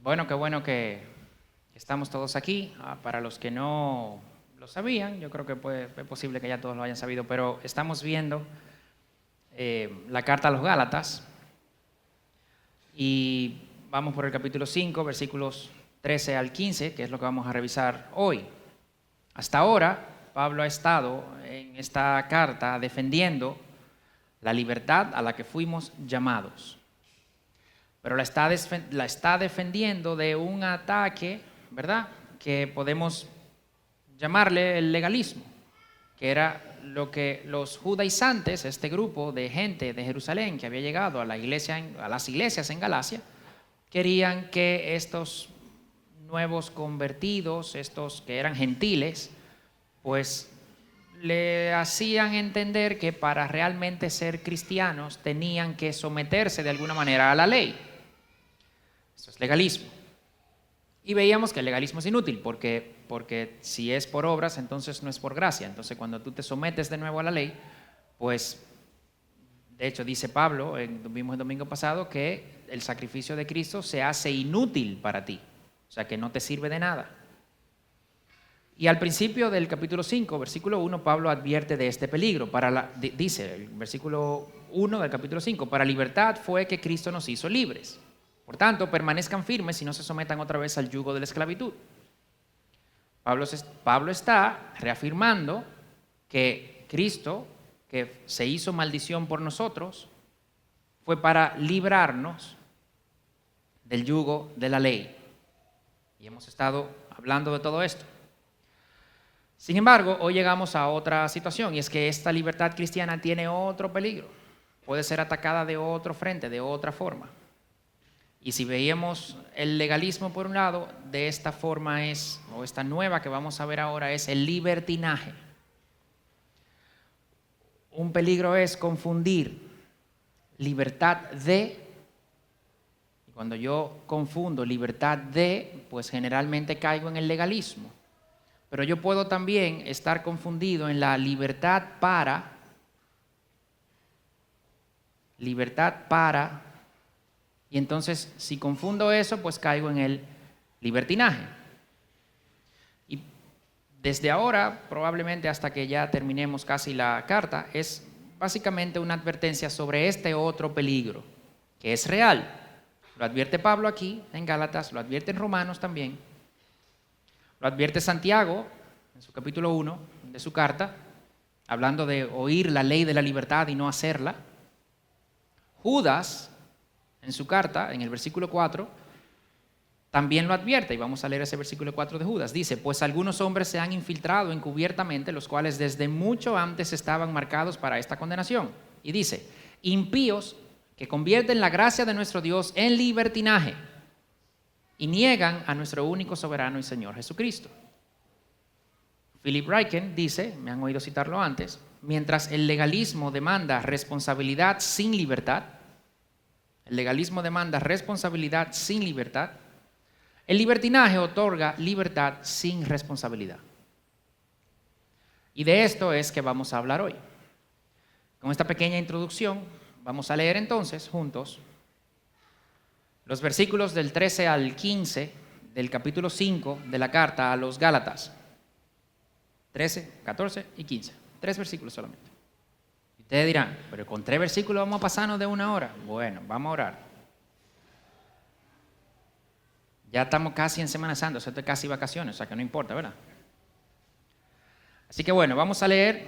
Bueno, qué bueno que estamos todos aquí. Para los que no lo sabían, yo creo que es posible que ya todos lo hayan sabido, pero estamos viendo la carta a los Gálatas y vamos por el capítulo 5, versículos 13 al 15, que es lo que vamos a revisar hoy. Hasta ahora, Pablo ha estado en esta carta defendiendo la libertad a la que fuimos llamados. Pero la está defendiendo de un ataque, ¿verdad?, que podemos llamarle el legalismo, que era lo que los judaizantes, este grupo de gente de Jerusalén que había llegado a las iglesias en Galacia, querían que estos nuevos convertidos, estos que eran gentiles, pues le hacían entender que para realmente ser cristianos tenían que someterse de alguna manera a la ley. Eso es legalismo. Y veíamos que el legalismo es inútil porque si es por obras, entonces no es por gracia. Entonces cuando tú te sometes de nuevo a la ley, pues de hecho dice Pablo, vimos el domingo pasado, que el sacrificio de Cristo se hace inútil para ti. O sea que no te sirve de nada. Y al principio del capítulo 5, versículo 1, Pablo advierte de este peligro. Dice el versículo 1 del capítulo 5, para libertad fue que Cristo nos hizo libres. Por tanto, permanezcan firmes y no se sometan otra vez al yugo de la esclavitud. Pablo está reafirmando que Cristo, que se hizo maldición por nosotros, fue para librarnos del yugo de la ley. Y hemos estado hablando de todo esto. Sin embargo, hoy llegamos a otra situación y es que esta libertad cristiana tiene otro peligro. Puede ser atacada de otro frente, de otra forma. Y si veíamos el legalismo por un lado, de esta forma esta nueva que vamos a ver ahora es el libertinaje. Un peligro es confundir libertad de, y cuando yo confundo libertad de, pues generalmente caigo en el legalismo. Pero yo puedo también estar confundido en la libertad para, y entonces si confundo eso, pues caigo en el libertinaje. Y desde ahora, probablemente hasta que ya terminemos casi la carta, es básicamente una advertencia sobre este otro peligro, que es real. Lo advierte Pablo aquí en Gálatas, lo advierte en Romanos también. Lo advierte Santiago en su capítulo 1 de su carta, hablando de oír la ley de la libertad y no hacerla. Judas, en su carta, en el versículo 4, también lo advierte, y vamos a leer ese versículo 4 de Judas. Dice, pues algunos hombres se han infiltrado encubiertamente, los cuales desde mucho antes estaban marcados para esta condenación. Y dice, impíos que convierten la gracia de nuestro Dios en libertinaje y niegan a nuestro único soberano y Señor Jesucristo. Philip Ryken dice, me han oído citarlo antes, mientras el legalismo demanda responsabilidad sin libertad, el libertinaje otorga libertad sin responsabilidad. Y de esto es que vamos a hablar hoy. Con esta pequeña introducción, vamos a leer entonces juntos los versículos del 13 al 15 del capítulo 5 de la carta a los Gálatas. 13, 14 y 15. 3 versículos solamente. Y ustedes dirán, pero con 3 versículos vamos a pasarnos de 1 hora. Bueno, vamos a orar. Ya estamos casi en Semana Santa, esto es casi vacaciones, o sea que no importa, ¿verdad? Así que bueno, vamos a leer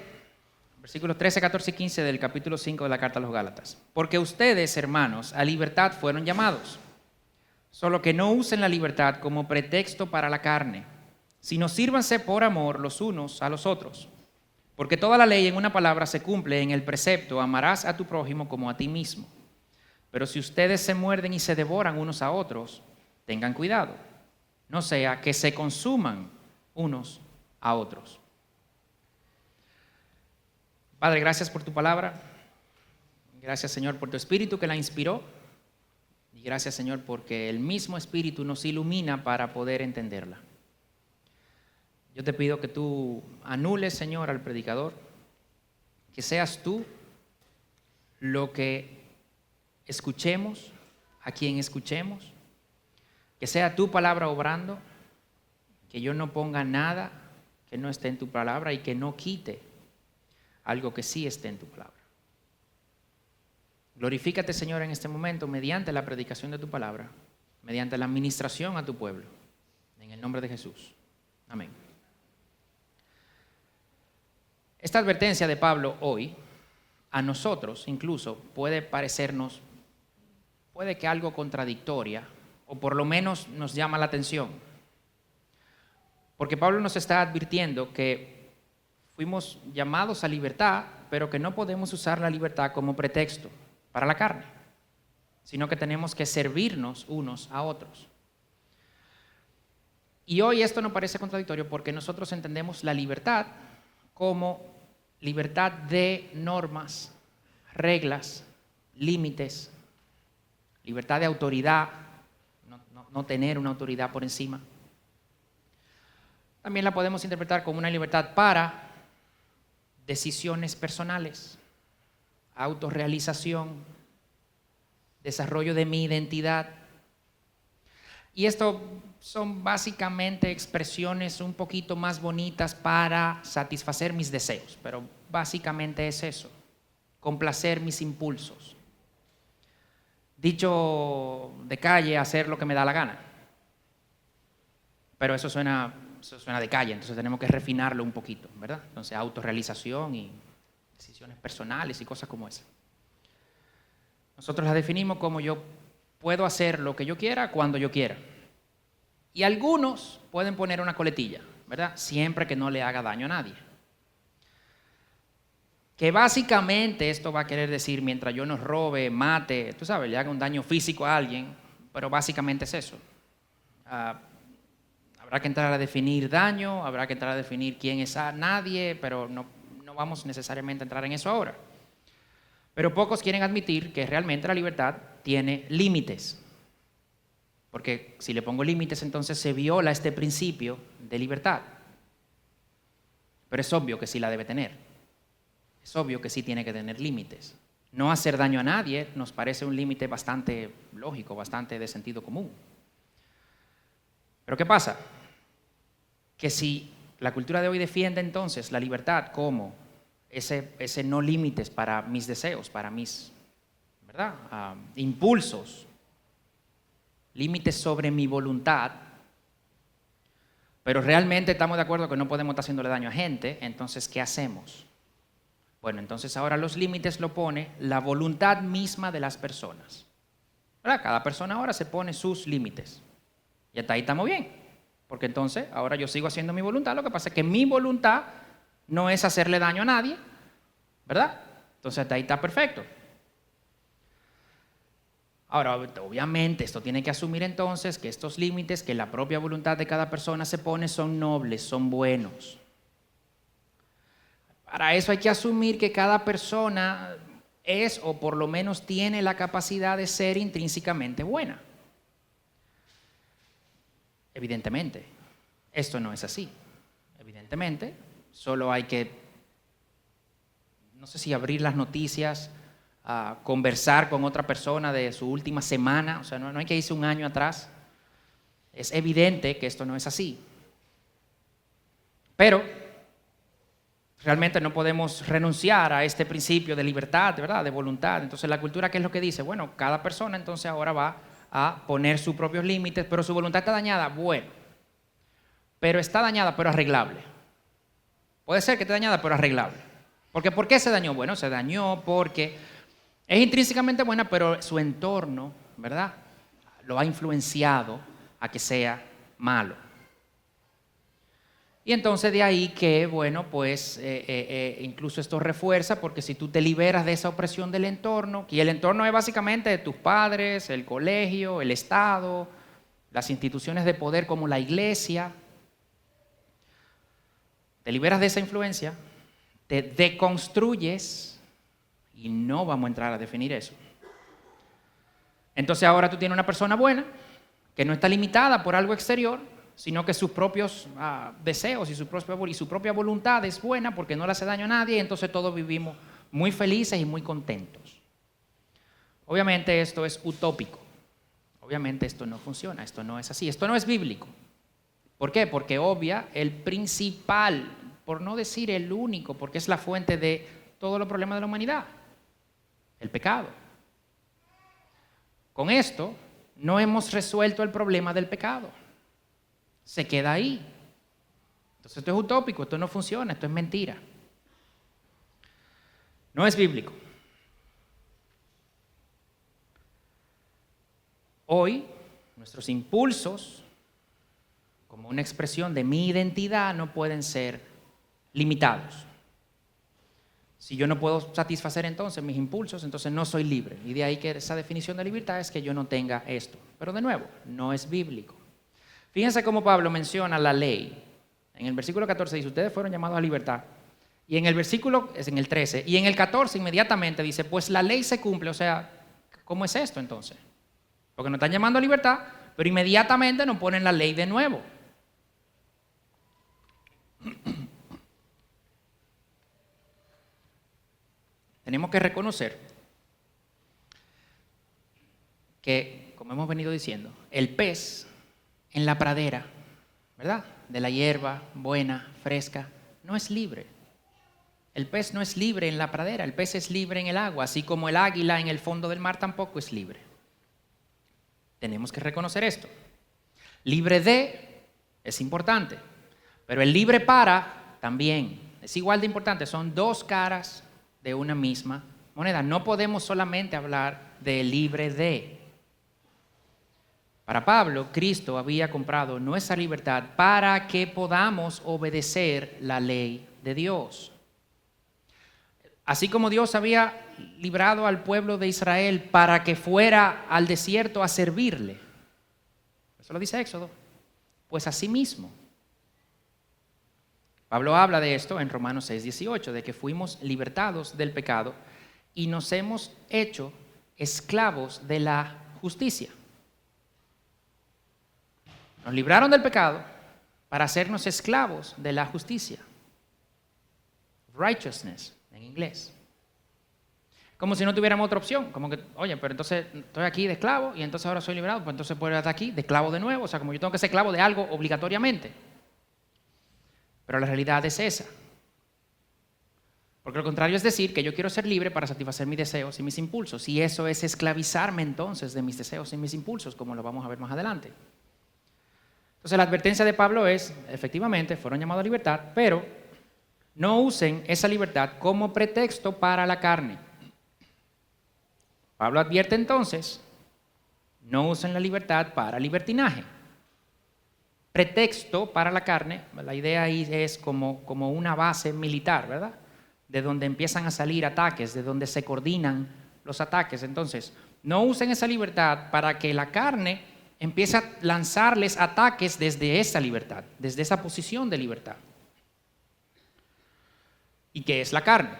versículos 13, 14 y 15 del capítulo 5 de la carta a los Gálatas. Porque ustedes, hermanos, a libertad fueron llamados, solo que no usen la libertad como pretexto para la carne, sino sírvanse por amor los unos a los otros. Porque toda la ley en una palabra se cumple en el precepto, amarás a tu prójimo como a ti mismo. Pero si ustedes se muerden y se devoran unos a otros, tengan cuidado, no sea que se consuman unos a otros. Padre, gracias por tu palabra. Gracias, Señor, por tu Espíritu que la inspiró. Y gracias, Señor, porque el mismo Espíritu nos ilumina para poder entenderla. Yo te pido que tú anules, Señor, al predicador, que seas tú lo que escuchemos, a quien escuchemos, Que sea tu palabra obrando, que yo no ponga nada que no esté en tu palabra y que no quite algo que sí esté en tu palabra. Glorifícate, Señor, en este momento mediante la predicación de tu palabra, mediante la administración a tu pueblo. En el nombre de Jesús. Amén. Esta advertencia de Pablo hoy, a nosotros incluso, puede parecernos, puede que algo contradictoria, o por lo menos nos llama la atención. Porque Pablo nos está advirtiendo que fuimos llamados a libertad, pero que no podemos usar la libertad como pretexto para la carne, sino que tenemos que servirnos unos a otros. Y hoy esto nos parece contradictorio porque nosotros entendemos la libertad como libertad de normas, reglas, límites, libertad de autoridad, no tener una autoridad por encima. También la podemos interpretar como una libertad para decisiones personales, autorrealización, desarrollo de mi identidad. Y esto son básicamente expresiones un poquito más bonitas para satisfacer mis deseos, pero básicamente es eso, complacer mis impulsos. Dicho de calle, hacer lo que me da la gana. Pero eso suena de calle, entonces tenemos que refinarlo un poquito, ¿verdad? Entonces, autorrealización y decisiones personales y cosas como esa. Nosotros las definimos como yo puedo hacer lo que yo quiera cuando yo quiera. Y algunos pueden poner una coletilla, ¿verdad? Siempre que no le haga daño a nadie. Que básicamente esto va a querer decir mientras yo no robe, mate, tú sabes, le haga un daño físico a alguien, pero básicamente es eso. Habrá que entrar a definir daño, habrá que entrar a definir quién es nadie, pero no vamos necesariamente a entrar en eso ahora. Pero pocos quieren admitir que realmente la libertad tiene límites. Porque si le pongo límites, entonces se viola este principio de libertad. Pero es obvio que sí la debe tener. Es obvio que sí tiene que tener límites. No hacer daño a nadie nos parece un límite bastante lógico, bastante de sentido común. Pero ¿qué pasa? Que si la cultura de hoy defiende entonces la libertad como ese no límites para mis deseos, para mis, ¿verdad? Impulsos, límites sobre mi voluntad, pero realmente estamos de acuerdo que no podemos estar haciéndole daño a gente, entonces ¿qué hacemos? Bueno, entonces ahora los límites lo pone la voluntad misma de las personas. ¿Verdad? Cada persona ahora se pone sus límites. Y hasta ahí estamos bien. Porque entonces ahora yo sigo haciendo mi voluntad. Lo que pasa es que mi voluntad no es hacerle daño a nadie. ¿Verdad? Entonces hasta ahí está perfecto. Ahora, obviamente, esto tiene que asumir entonces que estos límites que la propia voluntad de cada persona se pone son nobles, son buenos. Para eso hay que asumir que cada persona es o por lo menos tiene la capacidad de ser intrínsecamente buena. Evidentemente, esto no es así. Evidentemente, solo hay que, no sé si abrir las noticias, conversar con otra persona de su última semana, o sea, no hay que irse un año atrás. Es evidente que esto no es así. Pero realmente no podemos renunciar a este principio de libertad, ¿verdad? De voluntad. Entonces la cultura, ¿qué es lo que dice? Bueno, cada persona entonces ahora va a poner sus propios límites, pero su voluntad está dañada. Bueno, pero está dañada, pero arreglable. Puede ser que esté dañada, pero arreglable. Porque ¿por qué se dañó? Bueno, se dañó porque es intrínsecamente buena, pero su entorno, ¿verdad? Lo ha influenciado a que sea malo. Y entonces de ahí que, bueno, pues incluso esto refuerza, porque si tú te liberas de esa opresión del entorno, y el entorno es básicamente tus padres, el colegio, el Estado, las instituciones de poder como la iglesia, te liberas de esa influencia, te deconstruyes, y no vamos a entrar a definir eso. Entonces ahora tú tienes una persona buena, que no está limitada por algo exterior, sino que sus propios deseos y su propia voluntad es buena porque no le hace daño a nadie, y entonces todos vivimos muy felices y muy contentos. Obviamente esto es utópico. Obviamente esto no funciona, esto no es así, esto no es bíblico. ¿Por qué? Porque obvia el principal, por no decir el único, porque es la fuente de todos los problemas de la humanidad, el pecado. Con esto no hemos resuelto el problema del pecado. Se queda ahí. Entonces esto es utópico, esto no funciona, esto es mentira. No es bíblico. Hoy, nuestros impulsos, como una expresión de mi identidad, no pueden ser limitados. Si yo no puedo satisfacer entonces mis impulsos, entonces no soy libre. Y de ahí que esa definición de libertad es que yo no tenga esto. Pero de nuevo, no es bíblico. Fíjense cómo Pablo menciona la ley. En el versículo 14 dice, ustedes fueron llamados a libertad. Y en el versículo, es en el 13, y en el 14 inmediatamente dice, pues la ley se cumple. O sea, ¿cómo es esto entonces? Porque nos están llamando a libertad, pero inmediatamente nos ponen la ley de nuevo. Tenemos que reconocer que, como hemos venido diciendo, el pez en la pradera, ¿verdad?, de la hierba buena, fresca, no es libre. El pez no es libre en la pradera, el pez es libre en el agua, así como el águila en el fondo del mar tampoco es libre. Tenemos que reconocer esto. Libre de es importante, pero el libre para también es igual de importante. Son dos caras de una misma moneda. No podemos solamente hablar de libre de. Para Pablo, Cristo había comprado nuestra libertad para que podamos obedecer la ley de Dios. Así como Dios había librado al pueblo de Israel para que fuera al desierto a servirle. Eso lo dice Éxodo. Pues así mismo. Pablo habla de esto en Romanos 6:18, de que fuimos libertados del pecado y nos hemos hecho esclavos de la justicia. Nos libraron del pecado para hacernos esclavos de la justicia. Righteousness, en inglés. Como si no tuviéramos otra opción. Como que, oye, pero entonces estoy aquí de esclavo y entonces ahora soy liberado, pues entonces puedo estar aquí de esclavo de nuevo. O sea, como yo tengo que ser esclavo de algo obligatoriamente. Pero la realidad es esa. Porque lo contrario es decir que yo quiero ser libre para satisfacer mis deseos y mis impulsos. Y eso es esclavizarme entonces de mis deseos y mis impulsos, como lo vamos a ver más adelante. Entonces la advertencia de Pablo es, efectivamente, fueron llamados a libertad, pero no usen esa libertad como pretexto para la carne. Pablo advierte entonces, no usen la libertad para libertinaje. Pretexto para la carne, la idea ahí es como una base militar, ¿verdad? De donde empiezan a salir ataques, de donde se coordinan los ataques. Entonces, no usen esa libertad para que la carne empiece a lanzarles ataques desde esa libertad, desde esa posición de libertad. ¿Y qué es la carne?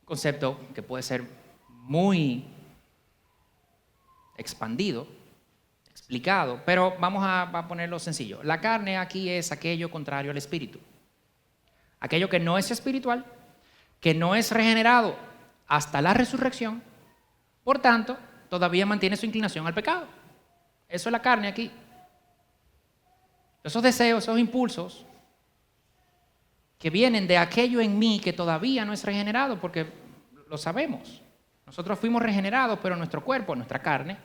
Un concepto que puede ser muy expandido, explicado, pero vamos a ponerlo sencillo. La carne aquí es aquello contrario al espíritu. Aquello que no es espiritual, que no es regenerado hasta la resurrección, por tanto, todavía mantiene su inclinación al pecado. Eso es la carne aquí. Esos deseos, esos impulsos que vienen de aquello en mí que todavía no es regenerado, porque lo sabemos. Nosotros fuimos regenerados, pero nuestro cuerpo, nuestra carne,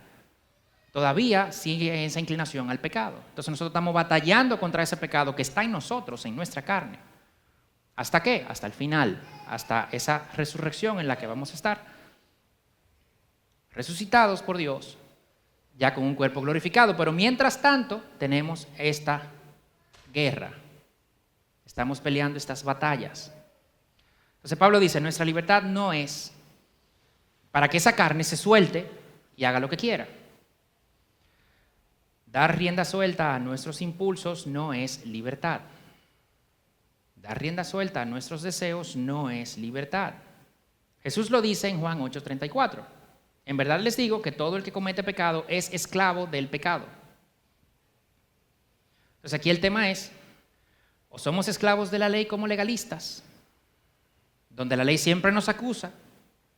todavía sigue esa inclinación al pecado. Entonces nosotros estamos batallando contra ese pecado que está en nosotros, en nuestra carne. ¿Hasta qué? Hasta el final, hasta esa resurrección en la que vamos a estar resucitados por Dios, ya con un cuerpo glorificado. Pero mientras tanto tenemos esta guerra. Estamos peleando estas batallas. Entonces Pablo dice, nuestra libertad no es para que esa carne se suelte y haga lo que quiera. Dar rienda suelta a nuestros impulsos no es libertad. Dar rienda suelta a nuestros deseos no es libertad. Jesús lo dice en Juan 8:34. En verdad les digo que todo el que comete pecado es esclavo del pecado. Entonces aquí el tema es, o somos esclavos de la ley como legalistas, donde la ley siempre nos acusa,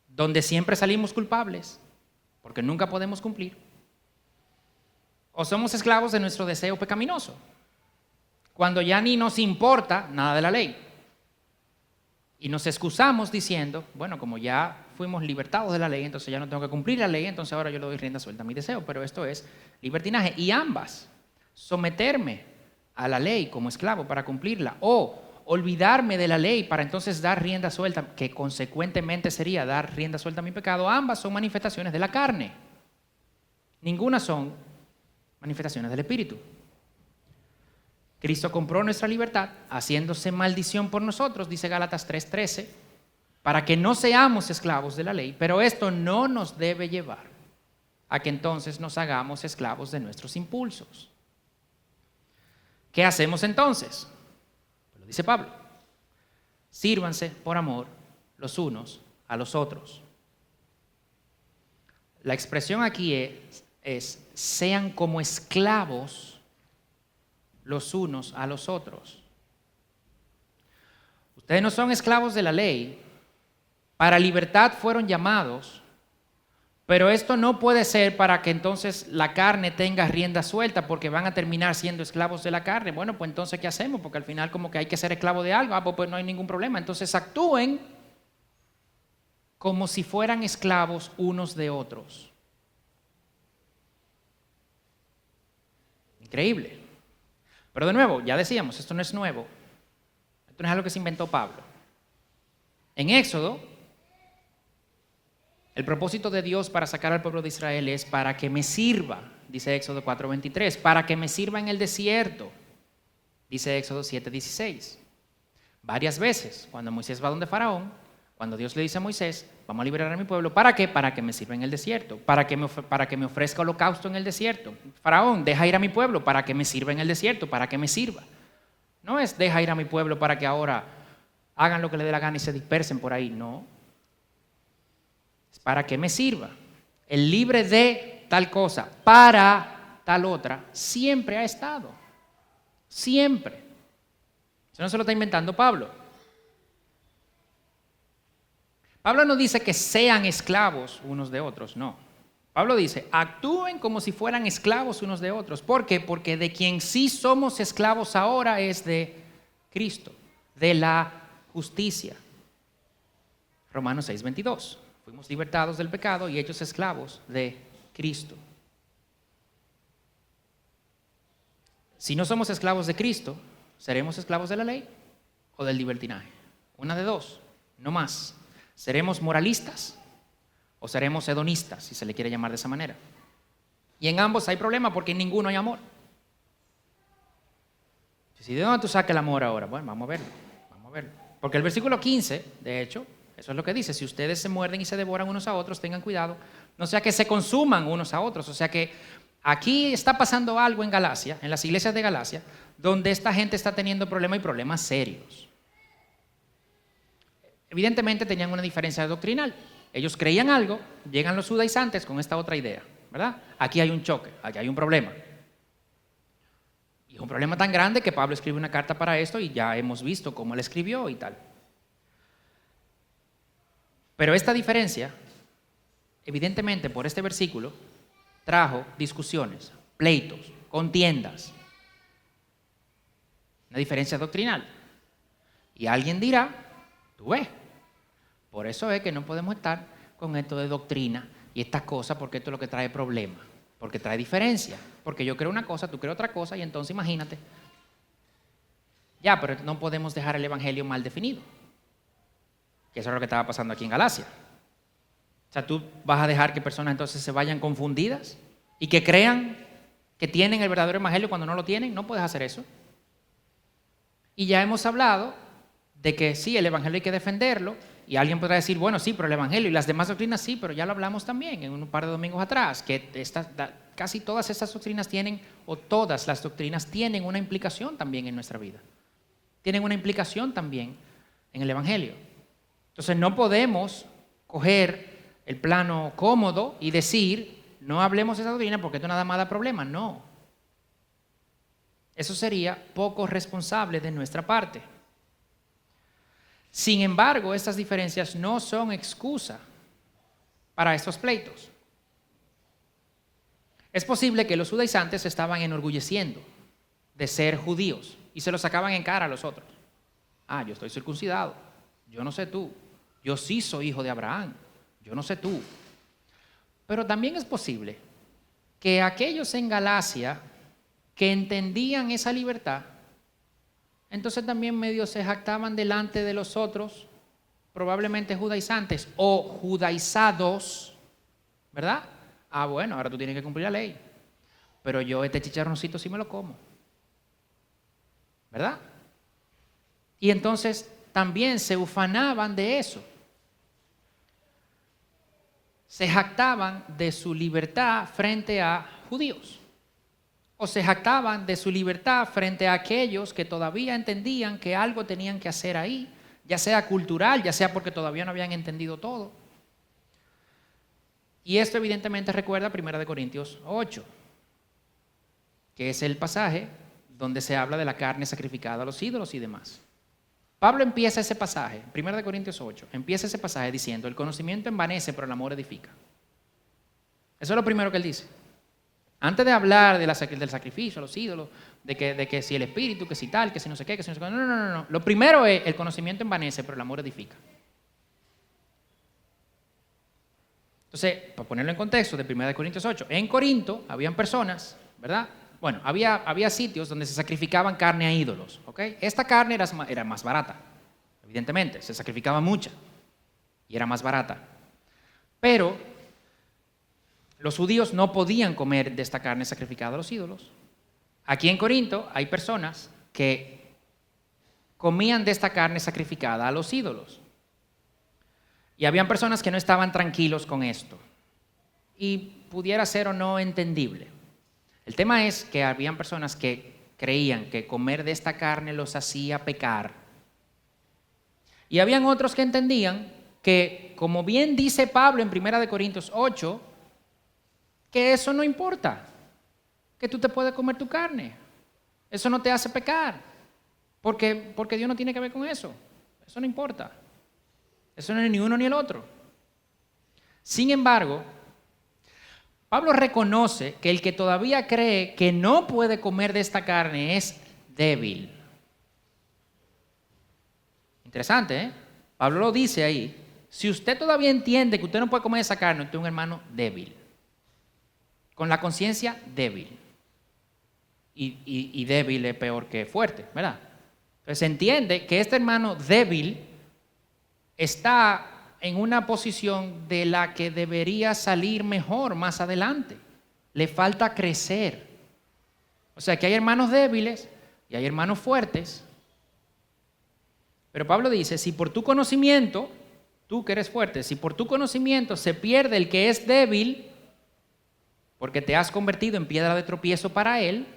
donde siempre salimos culpables, porque nunca podemos cumplir, O somos esclavos de nuestro deseo pecaminoso, cuando ya ni nos importa nada de la ley. Y nos excusamos diciendo, bueno, como ya fuimos libertados de la ley, entonces ya no tengo que cumplir la ley, entonces ahora yo le doy rienda suelta a mi deseo. Pero esto es libertinaje. Y ambas, someterme a la ley como esclavo para cumplirla, o olvidarme de la ley para entonces dar rienda suelta, que consecuentemente sería dar rienda suelta a mi pecado, ambas son manifestaciones de la carne. Ninguna son manifestaciones del Espíritu. Cristo compró nuestra libertad, haciéndose maldición por nosotros, dice Gálatas 3:13, para que no seamos esclavos de la ley, pero esto no nos debe llevar a que entonces nos hagamos esclavos de nuestros impulsos. ¿Qué hacemos entonces? Pues lo dice Pablo: sírvanse por amor los unos a los otros. La expresión aquí es sean como esclavos los unos a los otros. Ustedes no son esclavos de la ley, para libertad fueron llamados, pero esto no puede ser para que entonces la carne tenga rienda suelta, porque van a terminar siendo esclavos de la carne. Bueno, pues entonces ¿qué hacemos? Porque al final como que hay que ser esclavo de algo, pues no hay ningún problema. Entonces actúen como si fueran esclavos unos de otros. Increíble. Pero de nuevo, ya decíamos, esto no es nuevo. Esto no es algo que se inventó Pablo. En Éxodo, el propósito de Dios para sacar al pueblo de Israel es para que me sirva, dice Éxodo 4:23, para que me sirva en el desierto, dice Éxodo 7:16. Varias veces, cuando Moisés va donde Faraón, cuando Dios le dice a Moisés, vamos a liberar a mi pueblo, ¿para qué? Para que me sirva en el desierto, para que me ofrezca holocausto en el desierto. Faraón, deja ir a mi pueblo para que me sirva en el desierto, para que me sirva. No es deja ir a mi pueblo para que ahora hagan lo que le dé la gana y se dispersen por ahí, no. Es para que me sirva. El libre de tal cosa para tal otra siempre ha estado. Siempre. Eso no se lo está inventando Pablo. Pablo no dice que sean esclavos unos de otros, no. Pablo dice, actúen como si fueran esclavos unos de otros. ¿Por qué? Porque de quien sí somos esclavos ahora es de Cristo, de la justicia. Romanos 6:22. Fuimos libertados del pecado y hechos esclavos de Cristo. Si no somos esclavos de Cristo, ¿seremos esclavos de la ley o del libertinaje? Una de dos, no más. ¿Seremos moralistas o seremos hedonistas, si se le quiere llamar de esa manera? Y en ambos hay problema porque en ninguno hay amor. Si ¿de dónde tú sacas el amor ahora? Bueno, vamos a verlo. Porque el versículo 15, de hecho, eso es lo que dice: si ustedes se muerden y se devoran unos a otros, tengan cuidado, no sea que se consuman unos a otros. O sea que aquí está pasando algo en Galacia, en las iglesias de Galacia, donde esta gente está teniendo problemas y problemas serios. Evidentemente tenían una diferencia doctrinal. Ellos creían algo, llegan los judaizantes con esta otra idea, ¿verdad? Aquí hay un choque, aquí hay un problema. Y es un problema tan grande que Pablo escribe una carta para esto y ya hemos visto cómo él escribió y tal. Pero esta diferencia, evidentemente por este versículo, trajo discusiones, pleitos, contiendas. Una diferencia doctrinal. Y alguien dirá, tú ves, por eso es que no podemos estar con esto de doctrina y estas cosas, porque esto es lo que trae problemas, porque trae diferencia, porque yo creo una cosa, tú crees otra cosa, y entonces imagínate. Ya, pero no podemos dejar el evangelio mal definido, que eso es lo que estaba pasando aquí en Galacia. O sea, tú vas a dejar que personas entonces se vayan confundidas y que crean que tienen el verdadero evangelio cuando no lo tienen. No puedes hacer eso. Y ya hemos hablado de que sí, el evangelio hay que defenderlo. Y alguien podrá decir, bueno, sí, pero el evangelio y las demás doctrinas sí, pero ya lo hablamos también en un par de domingos atrás, que casi todas estas doctrinas tienen, o todas las doctrinas tienen una implicación también en nuestra vida. Tienen una implicación también en el evangelio. Entonces no podemos coger el plano cómodo y decir, no hablemos de esa doctrina porque esto nada más da problemas. No. Eso sería poco responsable de nuestra parte. Sin embargo, estas diferencias no son excusa para estos pleitos. Es posible que los judaizantes se estaban enorgulleciendo de ser judíos y se lo sacaban en cara a los otros. Ah, yo estoy circuncidado, yo no sé tú. Yo sí soy hijo de Abraham, yo no sé tú. Pero también es posible que aquellos en Galacia que entendían esa libertad, entonces también medio se jactaban delante de los otros, probablemente judaizantes o judaizados, ¿verdad? Ah, bueno, ahora tú tienes que cumplir la ley, pero yo este chicharroncito sí me lo como, ¿verdad? Y entonces también se ufanaban de eso. Se jactaban de su libertad frente a judíos. O se jactaban de su libertad frente a aquellos que todavía entendían que algo tenían que hacer ahí, ya sea cultural, ya sea porque todavía no habían entendido todo. Y esto evidentemente recuerda 1 Corintios 8, que es el pasaje donde se habla de la carne sacrificada a los ídolos y demás. Pablo empieza ese pasaje, 1 Corintios 8, empieza ese pasaje diciendo, el conocimiento envanece, pero el amor edifica. Eso es lo primero que él dice. Antes de hablar del sacrificio a los ídolos, de que si el espíritu, que si tal, que si no sé qué, que si no sé qué, no. Lo primero es, el conocimiento envanece, pero el amor edifica. Entonces, para ponerlo en contexto de 1 Corintios 8, en Corinto habían personas, ¿verdad? Bueno, había sitios donde se sacrificaban carne a ídolos, ¿ok? Esta carne era más barata, evidentemente, se sacrificaba mucha y era más barata. Pero los judíos no podían comer de esta carne sacrificada a los ídolos. Aquí en Corinto hay personas que comían de esta carne sacrificada a los ídolos. Y habían personas que no estaban tranquilos con esto. Y pudiera ser o no entendible. El tema es que habían personas que creían que comer de esta carne los hacía pecar. Y habían otros que entendían que, como bien dice Pablo en 1 Corintios 8, que eso no importa, que tú te puedes comer tu carne. Eso no te hace pecar, porque Dios no tiene que ver con eso. Eso no importa. Eso no es ni uno ni el otro. Sin embargo, Pablo reconoce que el que todavía cree que no puede comer de esta carne es débil. Interesante, ¿eh? Pablo lo dice ahí. Si usted todavía entiende que usted no puede comer esa carne, usted es un hermano débil. Con la conciencia débil. Y débil es peor que fuerte, ¿verdad? Entonces se entiende que este hermano débil está en una posición de la que debería salir mejor más adelante. Le falta crecer. O sea que hay hermanos débiles y hay hermanos fuertes. Pero Pablo dice, si por tu conocimiento, tú que eres fuerte, si por tu conocimiento se pierde el que es débil, porque te has convertido en piedra de tropiezo para él,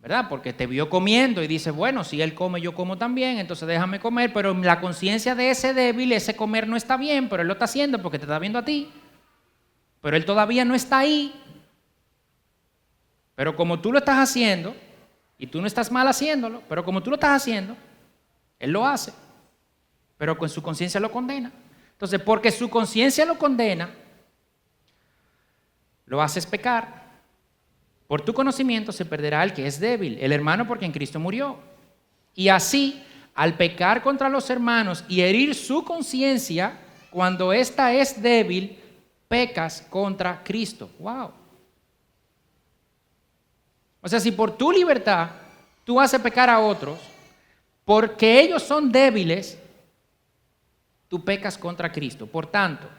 ¿verdad? Porque te vio comiendo y dice, bueno, si él come, yo como también, entonces déjame comer, pero la conciencia de ese débil, ese comer no está bien, pero él lo está haciendo porque te está viendo a ti, pero él todavía no está ahí. Pero como tú lo estás haciendo, y tú no estás mal haciéndolo, pero como tú lo estás haciendo, él lo hace, pero con su conciencia lo condena. Entonces, porque su conciencia lo condena, lo haces pecar. Por tu conocimiento se perderá el que es débil, el hermano por quien Cristo murió. Y así, al pecar contra los hermanos y herir su conciencia, cuando ésta es débil, pecas contra Cristo. ¡Wow! O sea, si por tu libertad tú haces pecar a otros, porque ellos son débiles, tú pecas contra Cristo. Por tanto,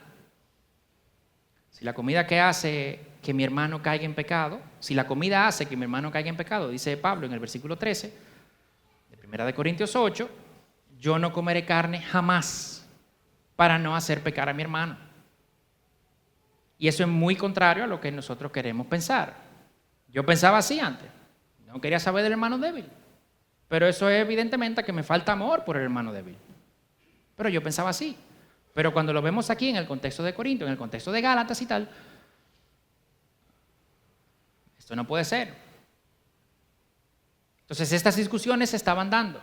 si la comida que hace que mi hermano caiga en pecado, si la comida hace que mi hermano caiga en pecado, dice Pablo en el versículo 13 de 1 Corintios 8, yo no comeré carne jamás para no hacer pecar a mi hermano. Y eso es muy contrario a lo que nosotros queremos pensar. Yo pensaba así antes, no quería saber del hermano débil, pero eso es evidentemente que me falta amor por el hermano débil. Pero yo pensaba así. Pero cuando lo vemos aquí en el contexto de Corinto, en el contexto de Gálatas y tal, esto no puede ser. Entonces estas discusiones se estaban dando.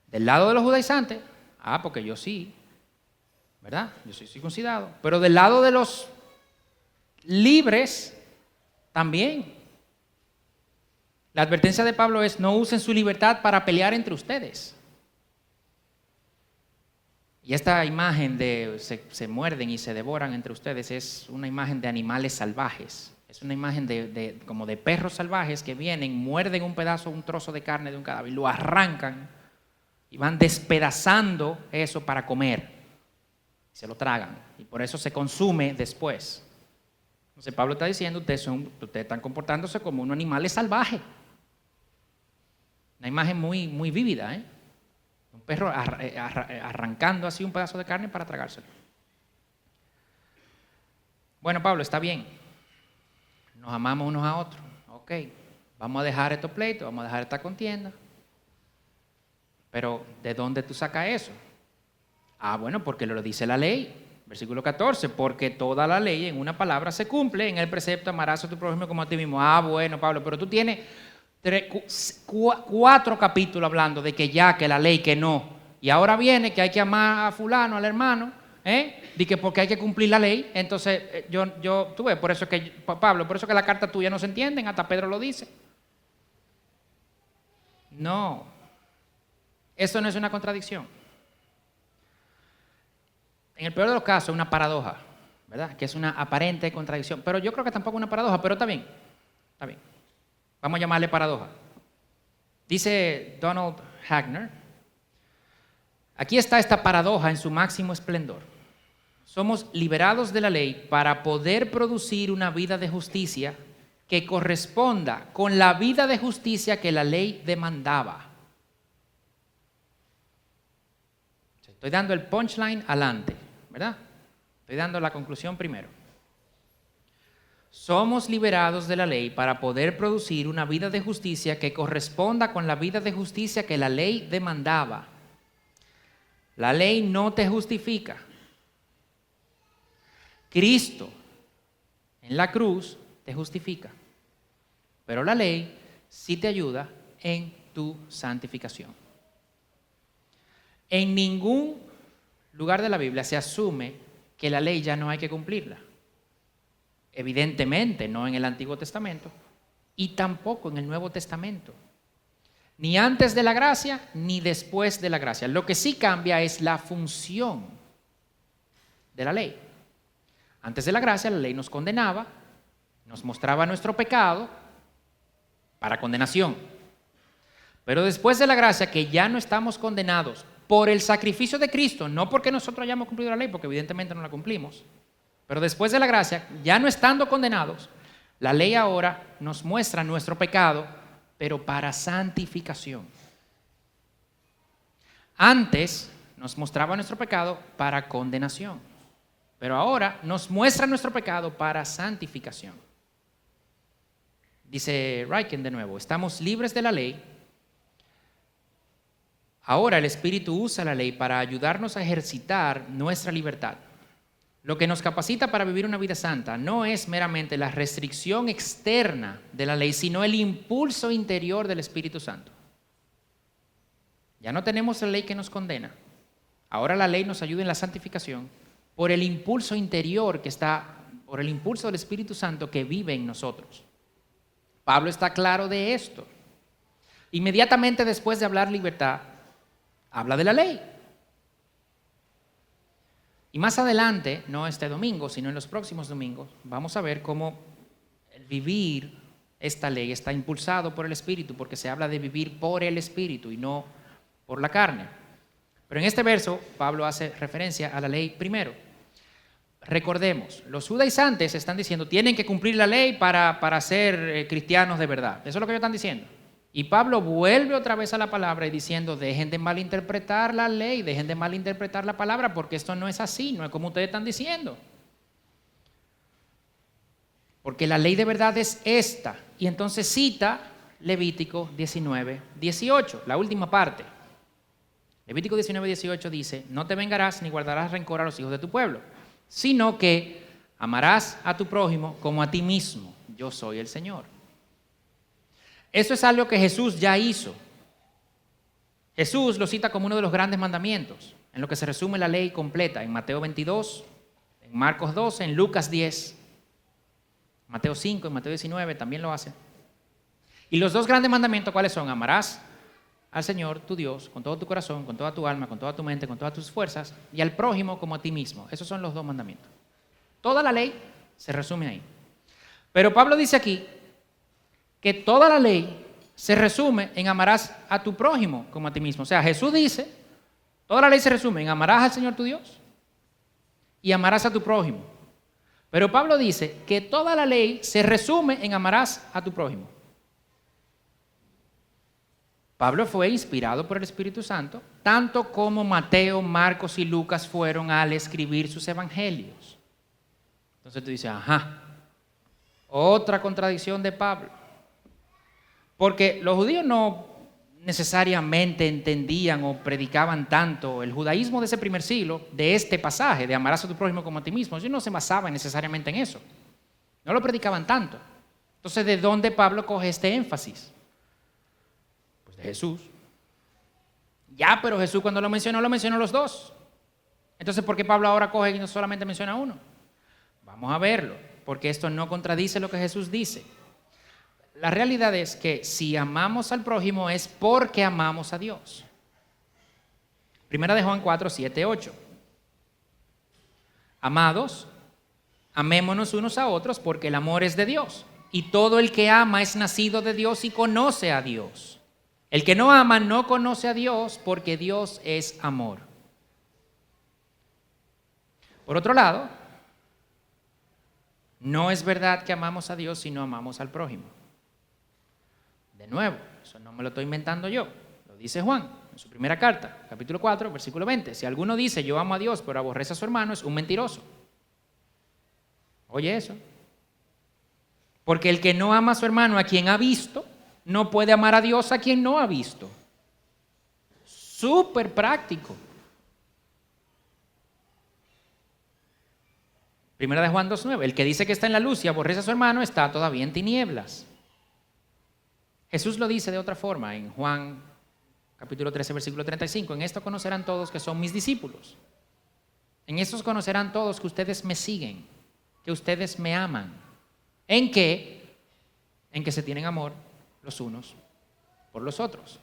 Del lado de los judaizantes, porque yo sí, ¿verdad? Yo soy circuncidado. Pero del lado de los libres, también. La advertencia de Pablo es: no usen su libertad para pelear entre ustedes. Y esta imagen de se muerden y se devoran entre ustedes es una imagen de animales salvajes. Es una imagen como de perros salvajes que vienen, muerden un trozo de carne de un cadáver y lo arrancan y van despedazando eso para comer. Se lo tragan y por eso se consume después. Entonces Pablo está diciendo: ustedes están comportándose como unos animales salvajes. Una imagen muy, muy vívida, ¿eh? Un perro arrancando así un pedazo de carne para tragárselo. Bueno, Pablo, está bien. Nos amamos unos a otros. Ok, vamos a dejar estos pleitos, vamos a dejar esta contienda. Pero, ¿de dónde tú sacas eso? Bueno, porque lo dice la ley. Versículo 14, porque toda la ley en una palabra se cumple en el precepto: amarás a tu prójimo como a ti mismo. Bueno, Pablo, pero tú tienes 4 capítulos hablando de que la ley, que no. Y ahora viene que hay que amar a fulano, al hermano, de que porque hay que cumplir la ley. Entonces, tú ves, por eso es que, Pablo, por eso que la carta tuya no se entienden, hasta Pedro lo dice. No, eso no es una contradicción. En el peor de los casos, una paradoja, ¿verdad? Que es una aparente contradicción. Pero yo creo que tampoco es una paradoja, pero está bien. Está bien. Vamos a llamarle paradoja. Dice Donald Hagner: aquí está esta paradoja en su máximo esplendor. Somos liberados de la ley para poder producir una vida de justicia que corresponda con la vida de justicia que la ley demandaba. Estoy dando el punchline adelante, ¿verdad? Estoy dando la conclusión primero. Somos liberados de la ley para poder producir una vida de justicia que corresponda con la vida de justicia que la ley demandaba. La ley no te justifica. Cristo en la cruz te justifica. Pero la ley sí te ayuda en tu santificación. En ningún lugar de la Biblia se asume que la ley ya no hay que cumplirla. Evidentemente no en el Antiguo Testamento y tampoco en el Nuevo Testamento. Ni antes de la gracia ni después de la gracia. Lo que sí cambia es la función de la ley. Antes de la gracia, la ley nos condenaba, nos mostraba nuestro pecado para condenación. Pero después de la gracia, que ya no estamos condenados por el sacrificio de Cristo, no porque nosotros hayamos cumplido la ley, porque evidentemente no la cumplimos, pero después de la gracia, ya no estando condenados, la ley ahora nos muestra nuestro pecado, pero para santificación. Antes nos mostraba nuestro pecado para condenación, pero ahora nos muestra nuestro pecado para santificación. Dice Ryken de nuevo: estamos libres de la ley. Ahora el Espíritu usa la ley para ayudarnos a ejercitar nuestra libertad. Lo que nos capacita para vivir una vida santa no es meramente la restricción externa de la ley, sino el impulso interior del Espíritu Santo. Ya no tenemos la ley que nos condena. Ahora la ley nos ayuda en la santificación por el impulso interior por el impulso del Espíritu Santo que vive en nosotros. Pablo está claro de esto. Inmediatamente después de hablar libertad, habla de la ley. Y más adelante, no este domingo, sino en los próximos domingos, vamos a ver cómo el vivir esta ley está impulsado por el Espíritu, porque se habla de vivir por el Espíritu y no por la carne. Pero en este verso, Pablo hace referencia a la ley primero. Recordemos, los judaizantes están diciendo: tienen que cumplir la ley para ser cristianos de verdad. Eso es lo que ellos están diciendo. Y Pablo vuelve otra vez a la palabra y diciendo: dejen de malinterpretar la ley, dejen de malinterpretar la palabra, porque esto no es así, no es como ustedes están diciendo. Porque la ley de verdad es esta. Y entonces cita Levítico 19:18, la última parte. Levítico 19:18 dice: no te vengarás ni guardarás rencor a los hijos de tu pueblo, sino que amarás a tu prójimo como a ti mismo. Yo soy el Señor. Eso es algo que Jesús ya hizo. Jesús lo cita como uno de los grandes mandamientos, en lo que se resume la ley completa, en Mateo 22, en Marcos 12, en Lucas 10. Mateo 5 y Mateo 19 también lo hace. Y los dos grandes mandamientos, ¿cuáles son? Amarás al Señor, tu Dios, con todo tu corazón, con toda tu alma, con toda tu mente, con todas tus fuerzas, y al prójimo como a ti mismo. Esos son los dos mandamientos. Toda la ley se resume ahí. Pero Pablo dice aquí que toda la ley se resume en amarás a tu prójimo como a ti mismo. O sea, Jesús dice, toda la ley se resume en amarás al Señor tu Dios y amarás a tu prójimo. Pero Pablo dice que toda la ley se resume en amarás a tu prójimo. Pablo fue inspirado por el Espíritu Santo, tanto como Mateo, Marcos y Lucas fueron al escribir sus evangelios. Entonces tú dices, ajá, otra contradicción de Pablo. Porque los judíos no necesariamente entendían o predicaban tanto el judaísmo de ese primer siglo, de este pasaje, de amarás a tu prójimo como a ti mismo. Ellos no se basaban necesariamente en eso. No lo predicaban tanto. Entonces, ¿de dónde Pablo coge este énfasis? De Jesús. Ya, pero Jesús cuando lo mencionó los dos. Entonces, ¿por qué Pablo ahora coge y no solamente menciona uno? Vamos a verlo, porque esto no contradice lo que Jesús dice. La realidad es que si amamos al prójimo es porque amamos a Dios. Primera de Juan 4, 7, 8. Amados, amémonos unos a otros porque el amor es de Dios. Y todo el que ama es nacido de Dios y conoce a Dios. El que no ama no conoce a Dios porque Dios es amor. Por otro lado, no es verdad que amamos a Dios si no amamos al prójimo. De nuevo, eso no me lo estoy inventando yo, lo dice Juan en su primera carta, capítulo 4, versículo 20. Si alguno dice yo amo a Dios pero aborrece a su hermano, es un mentiroso. Oye eso. Porque el que no ama a su hermano a quien ha visto, no puede amar a Dios a quien no ha visto. Súper práctico. Primera de Juan 2:9. El que dice que está en la luz y aborrece a su hermano está todavía en tinieblas. Jesús lo dice de otra forma en Juan capítulo 13, versículo 35. En esto conocerán todos que son mis discípulos. En esto conocerán todos que ustedes me siguen, que ustedes me aman. ¿En qué? En que se tienen amor los unos por los otros.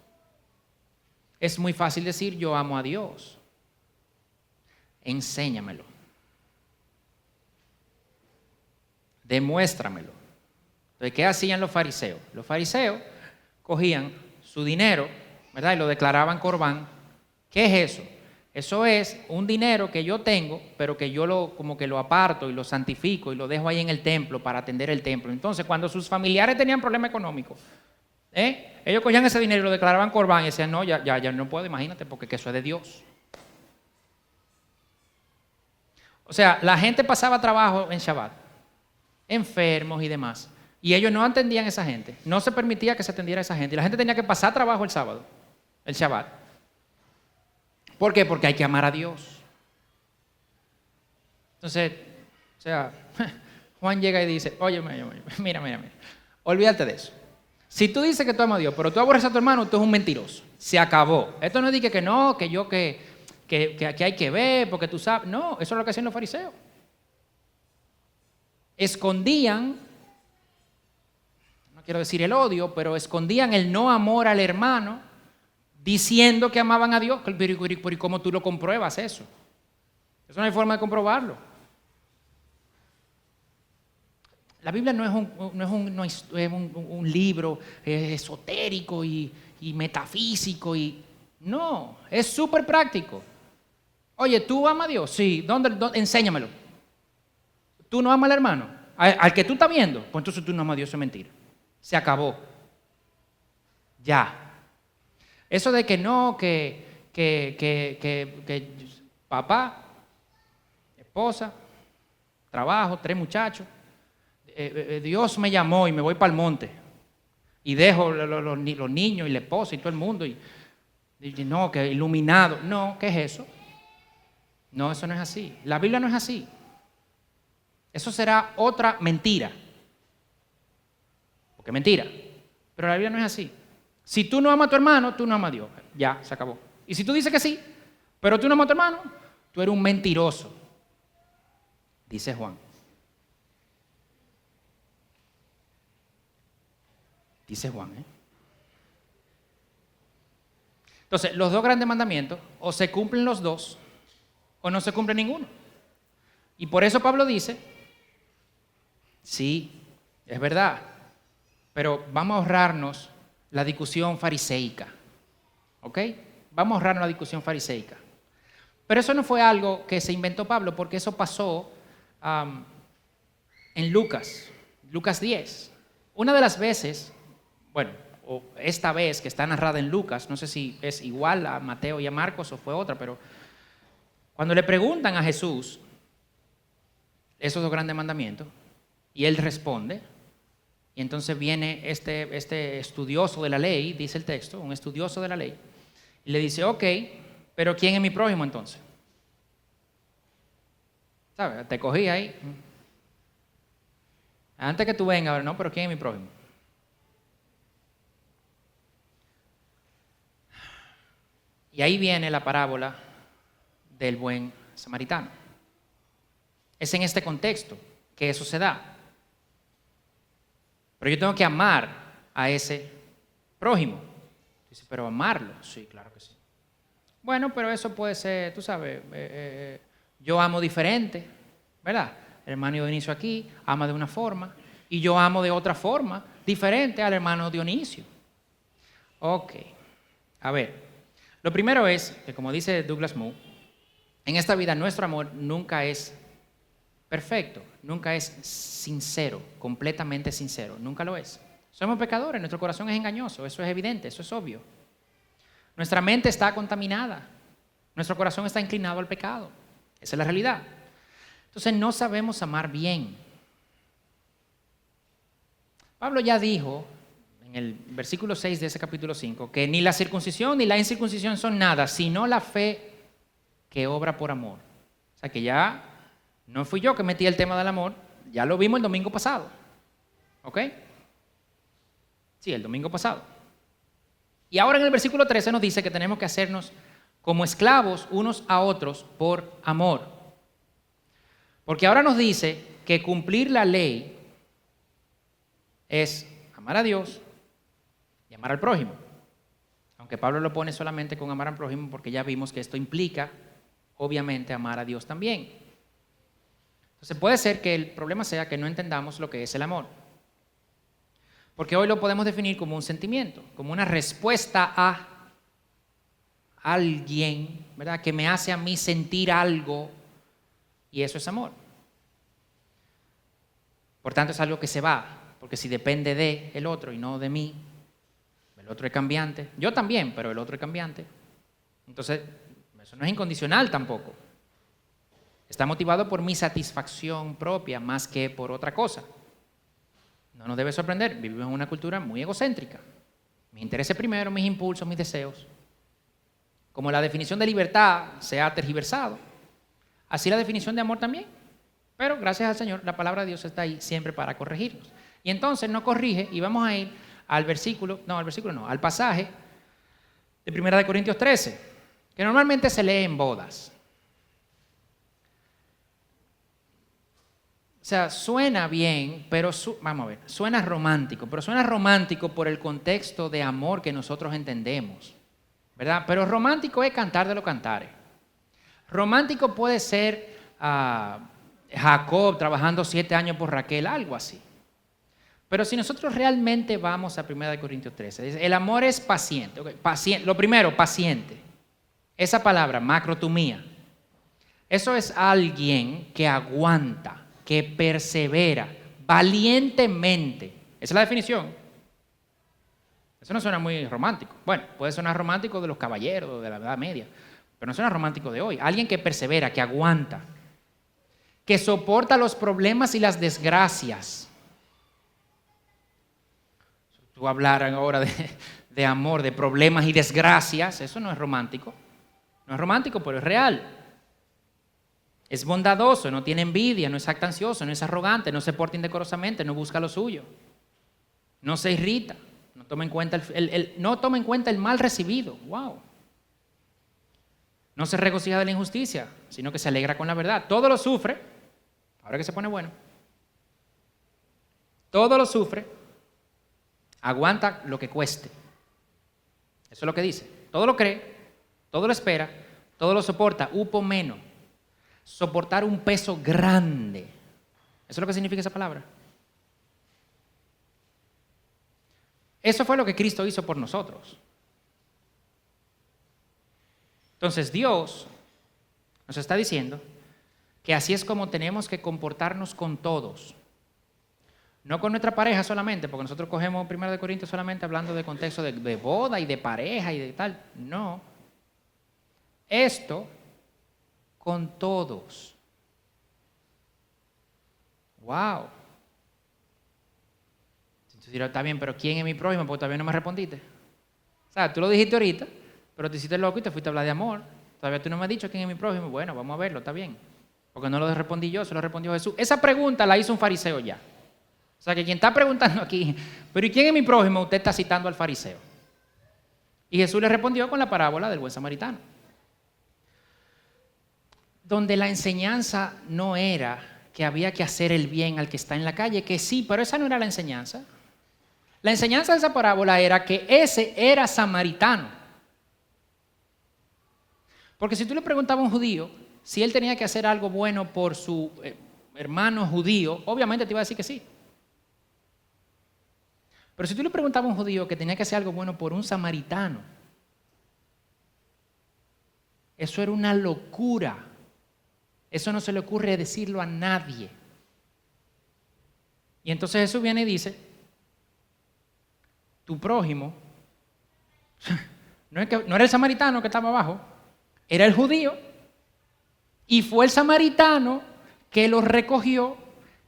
Es muy fácil decir yo amo a Dios. Enséñamelo. Demuéstramelo. Entonces, ¿qué hacían los fariseos? Los fariseos cogían su dinero, ¿verdad? Y lo declaraban corbán. ¿Qué es eso? Eso es un dinero que yo tengo, pero que yo como que lo aparto y lo santifico y lo dejo ahí en el templo para atender el templo. Entonces, cuando sus familiares tenían problemas económicos, ellos cogían ese dinero y lo declaraban corbán y decían, no, ya no puedo, imagínate, porque eso es de Dios. O sea, la gente pasaba trabajo en Shabbat, enfermos y demás, y ellos no atendían a esa gente, no se permitía que se atendiera a esa gente, y la gente tenía que pasar trabajo el sábado, el Shabbat. ¿Por qué? Porque hay que amar a Dios. Entonces, o sea, Juan llega y dice, oye, mira, olvídate de eso. Si tú dices que tú amas a Dios, pero tú aborreces a tu hermano, tú eres un mentiroso. Se acabó. Esto no es que no, que hay que ver, porque tú sabes. No, eso es lo que hacían los fariseos. Escondían, no quiero decir el odio, pero escondían el no amor al hermano, diciendo que amaban a Dios. Pero ¿cómo tú lo compruebas eso? Eso no hay forma de comprobarlo. La Biblia no es un libro esotérico y metafísico. No, es súper práctico. Oye, ¿tú amas a Dios? Sí. ¿Dónde? Enséñamelo. ¿Tú no amas al hermano? Al que tú estás viendo. Pues entonces tú no amas a Dios, eso es mentira. Se acabó. Ya. Eso de que no, que papá, esposa, trabajo, 3 muchachos. Dios me llamó y me voy para el monte y dejo los niños y la esposa y todo el mundo y no, que iluminado. No, ¿qué es eso? No, eso no es así. La Biblia no es así. Eso será otra mentira. Porque es mentira. Pero la Biblia no es así. Si tú no amas a tu hermano, tú no amas a Dios. Ya, se acabó. Y si tú dices que sí, pero tú no amas a tu hermano, tú eres un mentiroso. Dice Juan. Dice Juan. Entonces, los dos grandes mandamientos, o se cumplen los dos, o no se cumple ninguno. Y por eso Pablo dice, sí, es verdad, pero vamos a ahorrarnos la discusión fariseica. ¿Ok? Vamos a ahorrarnos la discusión fariseica. Pero eso no fue algo que se inventó Pablo, porque eso pasó en Lucas 10. Una de las veces, bueno, o esta vez que está narrada en Lucas, no sé si es igual a Mateo y a Marcos o fue otra, pero cuando le preguntan a Jesús esos dos grandes mandamientos, y él responde, y entonces viene este estudioso de la ley, dice el texto, un estudioso de la ley, y le dice, ok, pero ¿quién es mi prójimo entonces? ¿Sabes? Te cogí ahí. Antes que tú vengas, ahora no, pero ¿quién es mi prójimo? Y ahí viene la parábola del buen samaritano. Es en este contexto que eso se da. Pero yo tengo que amar a ese prójimo. Dice, pero amarlo, sí, claro que sí. Bueno, pero eso puede ser, tú sabes, yo amo diferente, ¿verdad? El hermano Dionisio aquí ama de una forma y yo amo de otra forma, diferente al hermano Dionisio. Ok, a ver, lo primero es que, como dice Douglas Moo, en esta vida nuestro amor nunca es perfecto, nunca es sincero, completamente sincero, nunca lo es. Somos pecadores, nuestro corazón es engañoso, eso es evidente, eso es obvio. Nuestra mente está contaminada, nuestro corazón está inclinado al pecado, esa es la realidad. Entonces no sabemos amar bien. Pablo ya dijo en el versículo 6 de ese capítulo 5 que ni la circuncisión ni la incircuncisión son nada, sino la fe que obra por amor. O sea que ya no fui yo que metí el tema del amor, ya lo vimos el domingo pasado. ¿Ok? Sí, el domingo pasado. Y ahora en el versículo 13 nos dice que tenemos que hacernos como esclavos unos a otros por amor. Porque ahora nos dice que cumplir la ley es amar a Dios y amar al prójimo. Aunque Pablo lo pone solamente con amar al prójimo porque ya vimos que esto implica, obviamente, amar a Dios también. Entonces puede ser que el problema sea que no entendamos lo que es el amor. Porque hoy lo podemos definir como un sentimiento, como una respuesta a alguien, ¿verdad?, que me hace a mí sentir algo, y eso es amor. Por tanto, es algo que se va, porque si depende de el otro y no de mí, el otro es cambiante, yo también, pero el otro es cambiante. Entonces, eso no es incondicional tampoco. Está motivado por mi satisfacción propia más que por otra cosa. No nos debe sorprender, vivimos en una cultura muy egocéntrica. Mis intereses primero, mis impulsos, mis deseos. Como la definición de libertad se ha tergiversado, así la definición de amor también. Pero gracias al Señor, la palabra de Dios está ahí siempre para corregirnos. Y entonces nos corrige y vamos a ir al pasaje de 1 Corintios 13, que normalmente se lee en bodas. O sea, suena bien, pero vamos a ver, suena romántico, pero suena romántico por el contexto de amor que nosotros entendemos, ¿verdad? Pero romántico es cantar de los cantares. Romántico puede ser Jacob trabajando 7 años por Raquel, algo así. Pero si nosotros realmente vamos a 1 Corintios 13, dice, el amor es paciente. Okay, paciente. Lo primero, paciente. Esa palabra, macrotumía, eso es alguien que aguanta, que persevera valientemente. Esa es la definición. Eso no suena muy romántico. Bueno, puede sonar romántico de los caballeros de la Edad Media, pero no suena romántico de hoy. Alguien que persevera, que aguanta, que soporta los problemas y las desgracias. Tú hablar ahora de amor, de problemas y desgracias, eso no es romántico. No es romántico, pero es real. Es bondadoso, no tiene envidia, no es jactancioso, no es arrogante, no se porta indecorosamente, no busca lo suyo, no se irrita, no toma en cuenta no toma en cuenta el mal recibido. Wow. No se regocija de la injusticia, sino que se alegra con la verdad. Todo lo sufre, ahora que se pone bueno. Todo lo sufre, Aguanta lo que cueste. Eso es lo que dice. Todo lo cree, todo lo espera, todo lo soporta, upomeno. Soportar un peso grande. Eso es lo que significa esa palabra. Eso fue lo que Cristo hizo por nosotros. Entonces Dios nos está diciendo que así es como tenemos que comportarnos con todos. No con nuestra pareja solamente, porque nosotros cogemos 1 Corintios solamente hablando de contexto de boda y de pareja y de tal. No. Esto con todos. Wow. Entonces dirá, está bien, pero ¿quién es mi prójimo? Porque todavía no me respondiste. O sea, tú lo dijiste ahorita, pero te hiciste loco y te fuiste a hablar de amor. Todavía tú no me has dicho quién es mi prójimo. Bueno, vamos a verlo, está bien. Porque no lo respondí yo, se lo respondió Jesús. Esa pregunta la hizo un fariseo ya. O sea, que quien está preguntando aquí, pero ¿y quién es mi prójimo? Usted está citando al fariseo. Y Jesús le respondió con la parábola del buen samaritano. Donde la enseñanza no era que había que hacer el bien al que está en la calle, que sí, pero esa no era la enseñanza. La enseñanza de esa parábola era que ese era samaritano. Porque si tú le preguntabas a un judío si él tenía que hacer algo bueno por su hermano judío, obviamente te iba a decir que sí. Pero si tú le preguntabas a un judío que tenía que hacer algo bueno por un samaritano, eso era una locura. Eso no se le ocurre decirlo a nadie. Y entonces Jesús viene y dice, tu prójimo, no era el samaritano que estaba abajo, era el judío. Y fue el samaritano que lo recogió,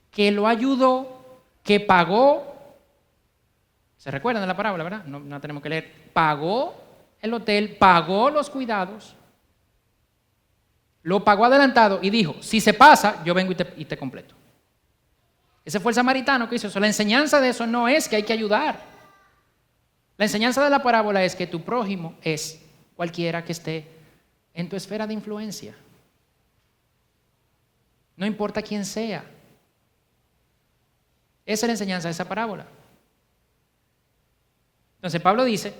que lo ayudó, que pagó. ¿Se recuerdan de la parábola, verdad? No tenemos que leer. Pagó el hotel, pagó los cuidados, lo pagó adelantado y dijo, si se pasa, yo vengo y te completo. Ese fue el samaritano que hizo eso. La enseñanza de eso no es que hay que ayudar. La enseñanza de la parábola es que tu prójimo es cualquiera que esté en tu esfera de influencia. No importa quién sea. Esa es la enseñanza de esa parábola. Entonces Pablo dice,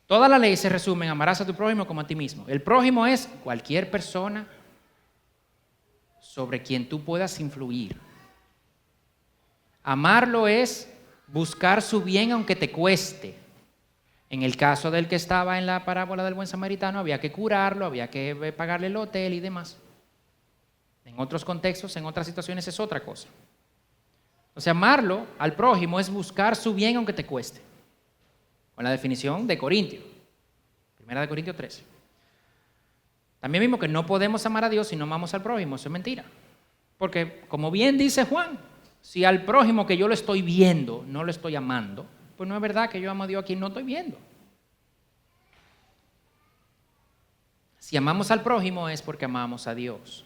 toda la ley se resume en amarás a tu prójimo como a ti mismo. El prójimo es cualquier persona sobre quien tú puedas influir. Amarlo es buscar su bien aunque te cueste. En el caso del que estaba en la parábola del buen samaritano, había que curarlo, había que pagarle el hotel y demás. En otros contextos, en otras situaciones es otra cosa. O sea, amarlo al prójimo es buscar su bien aunque te cueste. Con la definición de Corintios, 1 Corintios 13. También vimos que no podemos amar a Dios si no amamos al prójimo, eso es mentira. Porque, como bien dice Juan, si al prójimo que yo lo estoy viendo no lo estoy amando, pues no es verdad que yo amo a Dios a quien no estoy viendo. Si amamos al prójimo es porque amamos a Dios.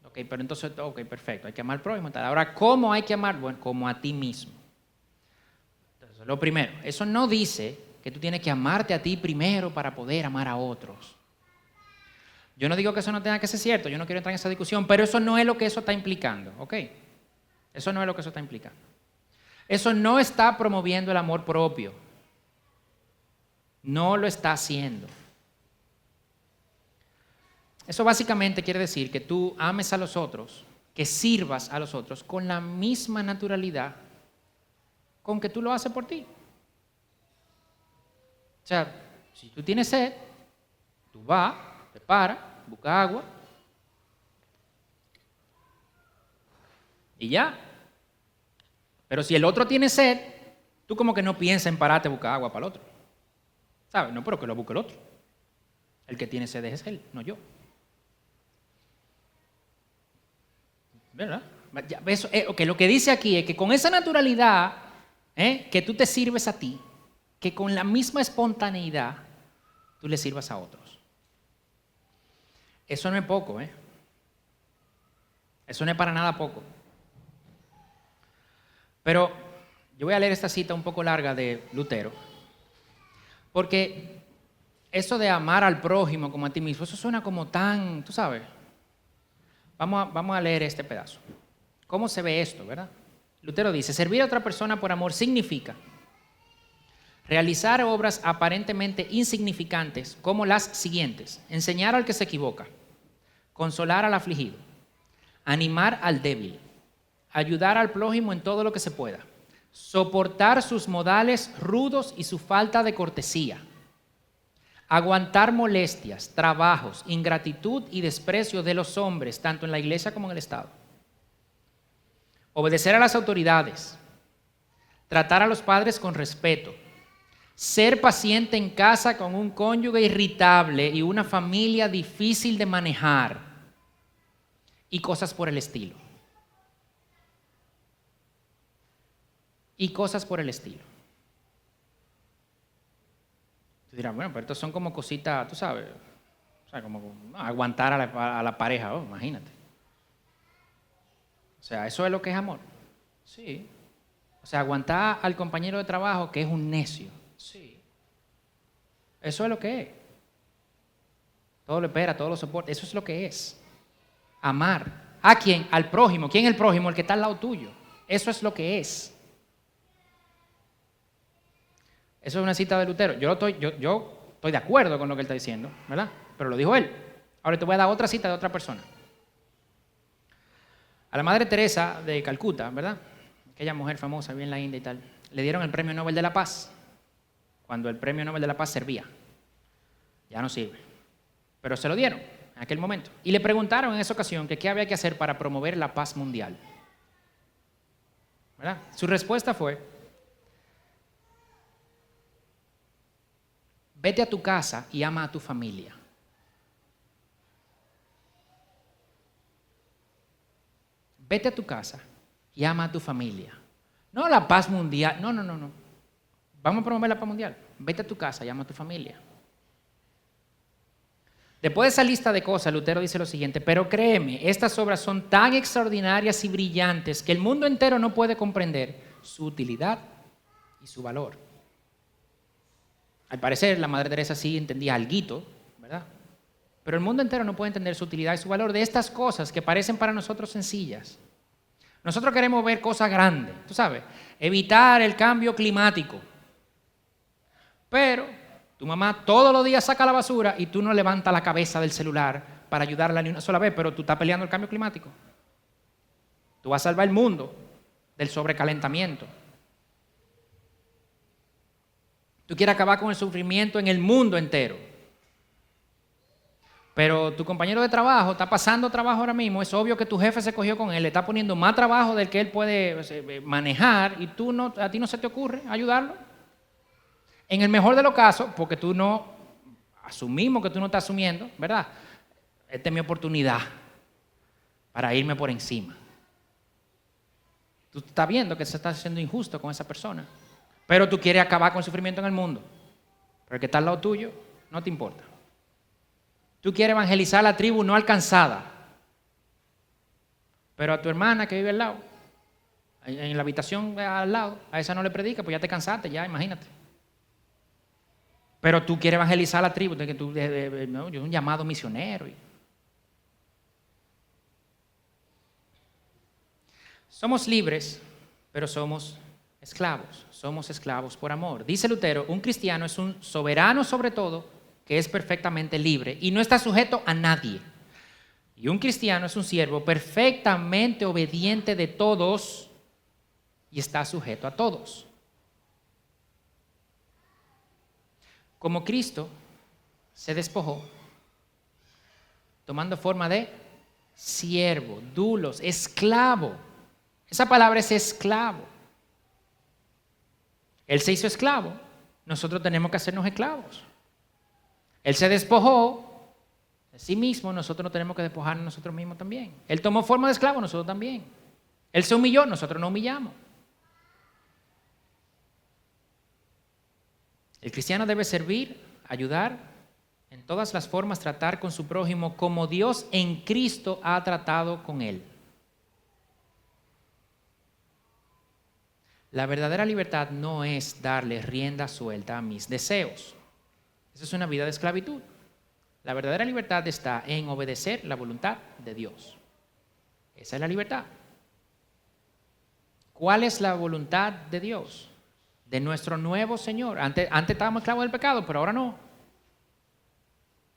Ok, pero entonces, ok, perfecto, hay que amar al prójimo. Ahora, ¿cómo hay que amar? Bueno, como a ti mismo. Entonces, lo primero, eso no dice que tú tienes que amarte a ti primero para poder amar a otros. Yo no digo que eso no tenga que ser cierto, yo no quiero entrar en esa discusión, pero eso no es lo que eso está implicando, ¿ok? Eso no es lo que eso está implicando. Eso no está promoviendo el amor propio. No lo está haciendo. Eso básicamente quiere decir que tú ames a los otros, que sirvas a los otros con la misma naturalidad con que tú lo haces por ti. O sea, si tú tienes sed, tú vas, te paras, buscas agua y ya. Pero si el otro tiene sed, tú como que no piensas en pararte a buscar agua para el otro. ¿Sabes? No, pero que lo busque el otro. El que tiene sed es él, no yo. ¿Verdad? Eso, okay, lo que dice aquí es que con esa naturalidad que tú te sirves a ti, que con la misma espontaneidad tú le sirvas a otros. Eso no es poco, Eso no es para nada poco. Pero yo voy a leer esta cita un poco larga de Lutero, porque eso de amar al prójimo como a ti mismo, eso suena como tan, tú sabes. Vamos a leer este pedazo. ¿Cómo se ve esto, verdad? Lutero dice, servir a otra persona por amor significa realizar obras aparentemente insignificantes como las siguientes: enseñar al que se equivoca, consolar al afligido, animar al débil, ayudar al prójimo en todo lo que se pueda, soportar sus modales rudos y su falta de cortesía, aguantar molestias, trabajos, ingratitud y desprecio de los hombres, tanto en la iglesia como en el Estado, obedecer a las autoridades, tratar a los padres con respeto, ser paciente en casa con un cónyuge irritable y una familia difícil de manejar, y cosas por el estilo. Y cosas por el estilo. Tú dirás, bueno, pero estos son como cositas, tú sabes, o sea, como aguantar a la pareja, imagínate. O sea, ¿eso es lo que es amor? Sí. O sea, aguantar al compañero de trabajo que es un necio. Sí. Eso es lo que es. Todo lo espera, todo lo soporta. Eso es lo que es. Amar. ¿A quién? Al prójimo. ¿Quién es el prójimo? El que está al lado tuyo. Eso es lo que es. Eso es una cita de Lutero. Yo estoy de acuerdo con lo que él está diciendo, ¿verdad? Pero lo dijo él. Ahora te voy a dar otra cita de otra persona. A la Madre Teresa de Calcuta, ¿verdad? Aquella mujer famosa, bien en la India y tal, le dieron el Premio Nobel de la Paz, cuando el Premio Nobel de la Paz servía. Ya no sirve. Pero se lo dieron en aquel momento. Y le preguntaron en esa ocasión que qué había que hacer para promover la paz mundial. ¿Verdad? Su respuesta fue: vete a tu casa y ama a tu familia. Vete a tu casa y ama a tu familia. No la paz mundial, no. Vamos a promover la paz mundial. Vete a tu casa y ama a tu familia. Después de esa lista de cosas, Lutero dice lo siguiente: pero créeme, estas obras son tan extraordinarias y brillantes que el mundo entero no puede comprender su utilidad y su valor. Al parecer, la Madre Teresa sí entendía alguito, ¿verdad? Pero el mundo entero no puede entender su utilidad y su valor de estas cosas que parecen para nosotros sencillas. Nosotros queremos ver cosas grandes, tú sabes, evitar el cambio climático. Pero tu mamá todos los días saca la basura y tú no levantas la cabeza del celular para ayudarla ni una sola vez, pero tú estás peleando el cambio climático. Tú vas a salvar el mundo del sobrecalentamiento. Tú quieres acabar con el sufrimiento en el mundo entero. Pero tu compañero de trabajo está pasando trabajo ahora mismo, es obvio que tu jefe se cogió con él, le está poniendo más trabajo del que él puede manejar y a ti no se te ocurre ayudarlo. En el mejor de los casos, porque asumimos que tú no estás asumiendo, ¿verdad? Esta es mi oportunidad para irme por encima. Tú estás viendo que se está haciendo injusto con esa persona, pero tú quieres acabar con el sufrimiento en el mundo. Pero el que está al lado tuyo no te importa. Tú quieres evangelizar a la tribu no alcanzada, pero a tu hermana que vive al lado, en la habitación al lado, a esa no le predica, pues ya te cansaste, ya, imagínate. Pero tú quieres evangelizar a la tribu, no, yo un llamado misionero. Somos libres, pero somos esclavos. Somos esclavos por amor. Dice Lutero, un cristiano es un soberano sobre todo, que es perfectamente libre y no está sujeto a nadie. Y un cristiano es un siervo perfectamente obediente de todos y está sujeto a todos. Como Cristo se despojó, tomando forma de siervo, doulos, esclavo. Esa palabra es esclavo. Él se hizo esclavo, nosotros tenemos que hacernos esclavos. Él se despojó de sí mismo, nosotros no tenemos que despojarnos nosotros mismos también. Él tomó forma de esclavo, nosotros también. Él se humilló, nosotros no humillamos. El cristiano debe servir, ayudar, en todas las formas tratar con su prójimo como Dios en Cristo ha tratado con él. La verdadera libertad no es darle rienda suelta a mis deseos. Esa es una vida de esclavitud. La verdadera libertad está en obedecer la voluntad de Dios. Esa es la libertad. ¿Cuál es la voluntad de Dios? De nuestro nuevo Señor. Antes estábamos esclavos del pecado, pero ahora no.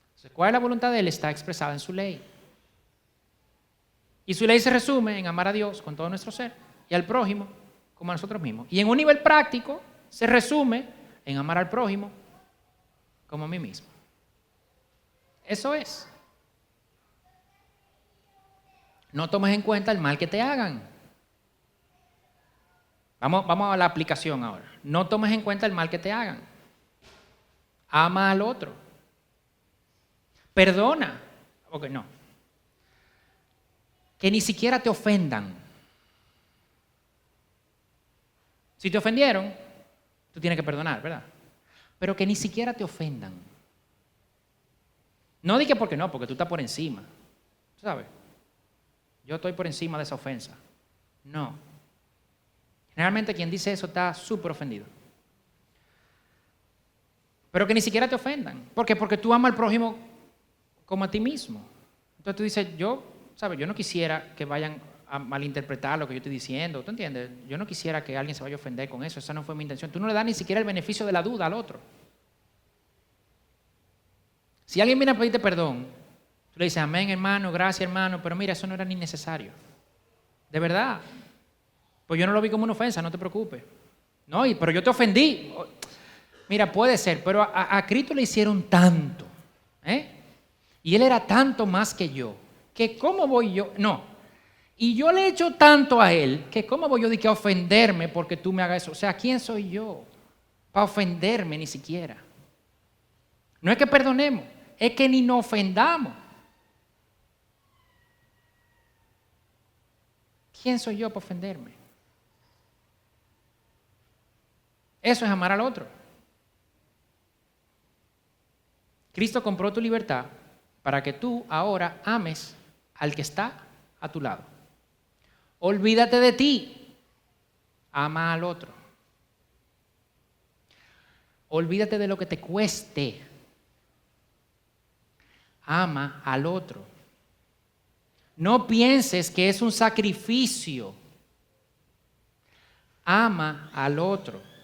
Entonces, ¿cuál es la voluntad de Él? Está expresada en su ley. Y su ley se resume en amar a Dios con todo nuestro ser y al prójimo como a nosotros mismos. Y en un nivel práctico se resume en amar al prójimo como a mí mismo. Eso es. No tomes en cuenta el mal que te hagan. Vamos a la aplicación ahora. No tomes en cuenta el mal que te hagan. Ama al otro. Perdona. Ok, no. Que ni siquiera te ofendan. Si te ofendieron, tú tienes que perdonar, ¿verdad? Pero que ni siquiera te ofendan. No digas porque no, porque tú estás por encima. ¿Sabes? Yo estoy por encima de esa ofensa. No. Generalmente quien dice eso está súper ofendido. Pero que ni siquiera te ofendan. ¿Por qué? Porque tú amas al prójimo como a ti mismo. Entonces tú dices, yo no quisiera que vayan a malinterpretar lo que yo estoy diciendo. ¿Tú entiendes? Yo no quisiera que alguien se vaya a ofender con eso. Esa no fue mi intención. Tú no le das ni siquiera el beneficio de la duda al otro. Si alguien viene a pedirte perdón, tú le dices, amén, hermano, gracias, hermano, pero mira, eso no era ni necesario. De verdad. Pues yo no lo vi como una ofensa, no te preocupes. No, pero yo te ofendí. Mira, puede ser, pero a Cristo le hicieron tanto. Y Él era tanto más que yo. Que cómo voy yo, no. Y yo le he hecho tanto a Él, que cómo voy yo de que a ofenderme porque tú me hagas eso. O sea, ¿quién soy yo para ofenderme ni siquiera? No es que perdonemos, es que ni nos ofendamos. ¿Quién soy yo para ofenderme? Eso es amar al otro. Cristo compró tu libertad para que tú ahora ames al que está a tu lado. Olvídate de ti, ama al otro. Olvídate de lo que te cueste, ama al otro. No pienses que es un sacrificio, ama al otro.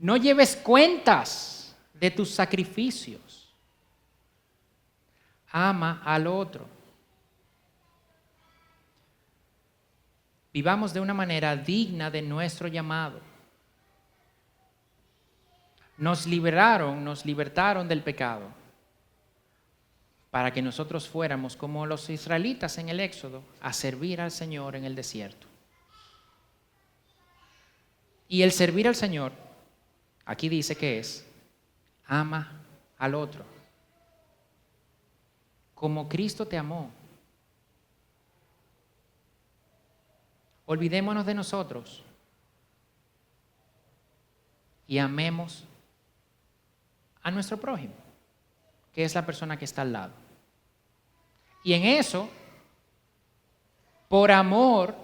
No lleves cuentas de tus sacrificios. Ama al otro. Vivamos de una manera digna de nuestro llamado. Nos libertaron del pecado para que nosotros fuéramos como los israelitas en el Éxodo a servir al Señor en el desierto. Y el servir al Señor, aquí dice que es, ama al otro. Como Cristo te amó. Olvidémonos de nosotros y amemos a nuestro prójimo, que es la persona que está al lado. Y en eso, por amor,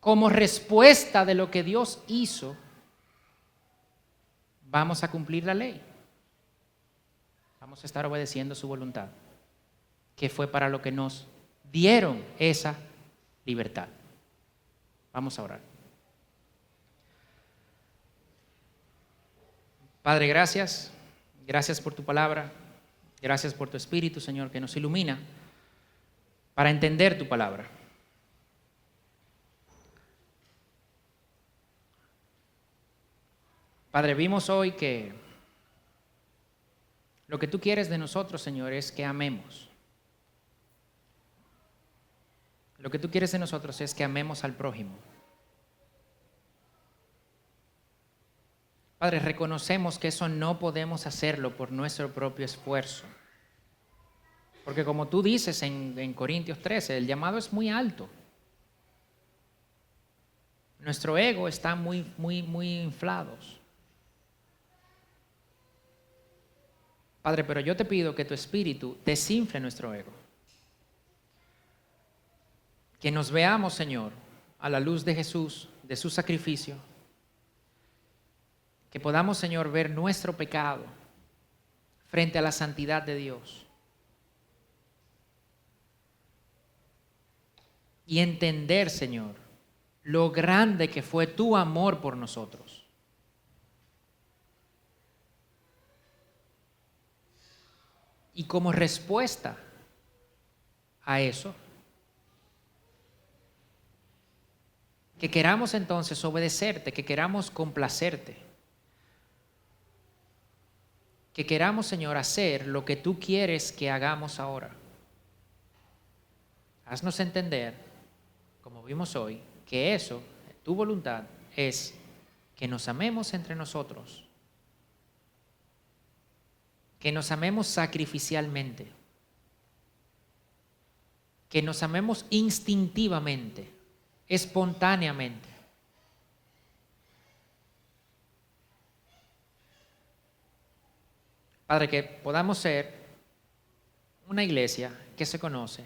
como respuesta de lo que Dios hizo, vamos a cumplir la ley. Vamos a estar obedeciendo su voluntad, que fue para lo que nos dieron esa libertad. Vamos a orar. Padre, gracias. Gracias por tu palabra. Gracias por tu Espíritu, Señor, que nos ilumina para entender tu palabra. Padre, vimos hoy que lo que tú quieres de nosotros, Señor, es que amemos. Lo que tú quieres de nosotros es que amemos al prójimo. Padre, reconocemos que eso no podemos hacerlo por nuestro propio esfuerzo. Porque como tú dices en Corintios 13, el llamado es muy alto. Nuestro ego está muy inflados. Padre, pero yo te pido que tu Espíritu desinfle nuestro ego. Que nos veamos, Señor, a la luz de Jesús, de su sacrificio. Que podamos, Señor, ver nuestro pecado frente a la santidad de Dios. Y entender, Señor, lo grande que fue tu amor por nosotros. Y como respuesta a eso, que queramos entonces obedecerte, que queramos complacerte, que queramos, Señor, hacer lo que tú quieres que hagamos ahora. Haznos entender, como vimos hoy, que eso, tu voluntad, es que nos amemos entre nosotros, que nos amemos sacrificialmente, que nos amemos instintivamente, espontáneamente. Padre, que podamos ser una iglesia que se conoce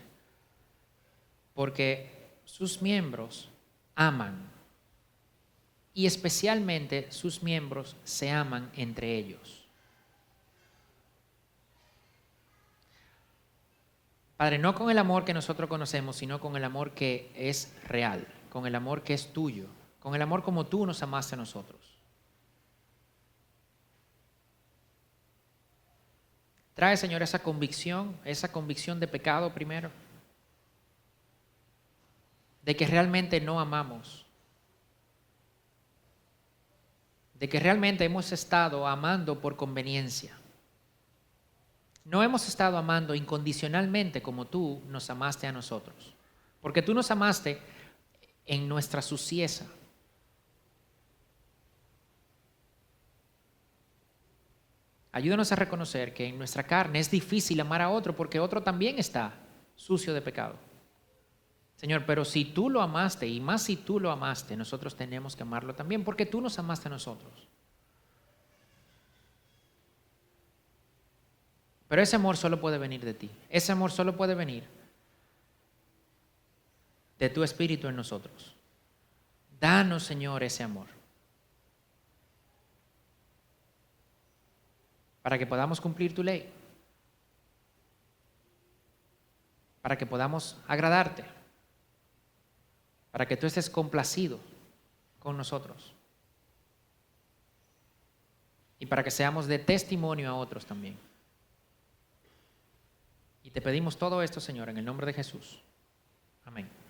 porque sus miembros aman y especialmente sus miembros se aman entre ellos. Padre, no con el amor que nosotros conocemos, sino con el amor que es real, con el amor que es tuyo, con el amor como tú nos amaste a nosotros. Trae, Señor, esa convicción de pecado primero, de que realmente no amamos, de que realmente hemos estado amando por conveniencia. No hemos estado amando incondicionalmente como tú nos amaste a nosotros, porque tú nos amaste en nuestra suciedad. Ayúdanos a reconocer que en nuestra carne es difícil amar a otro porque otro también está sucio de pecado. Señor, pero si tú lo amaste, y más si tú lo amaste, nosotros tenemos que amarlo también porque tú nos amaste a nosotros. Pero ese amor solo puede venir de ti. Ese amor solo puede venir de tu Espíritu en nosotros. Danos, Señor, ese amor, para que podamos cumplir tu ley, para que podamos agradarte, para que tú estés complacido con nosotros y para que seamos de testimonio a otros también. Y te pedimos todo esto, Señor, en el nombre de Jesús. Amén.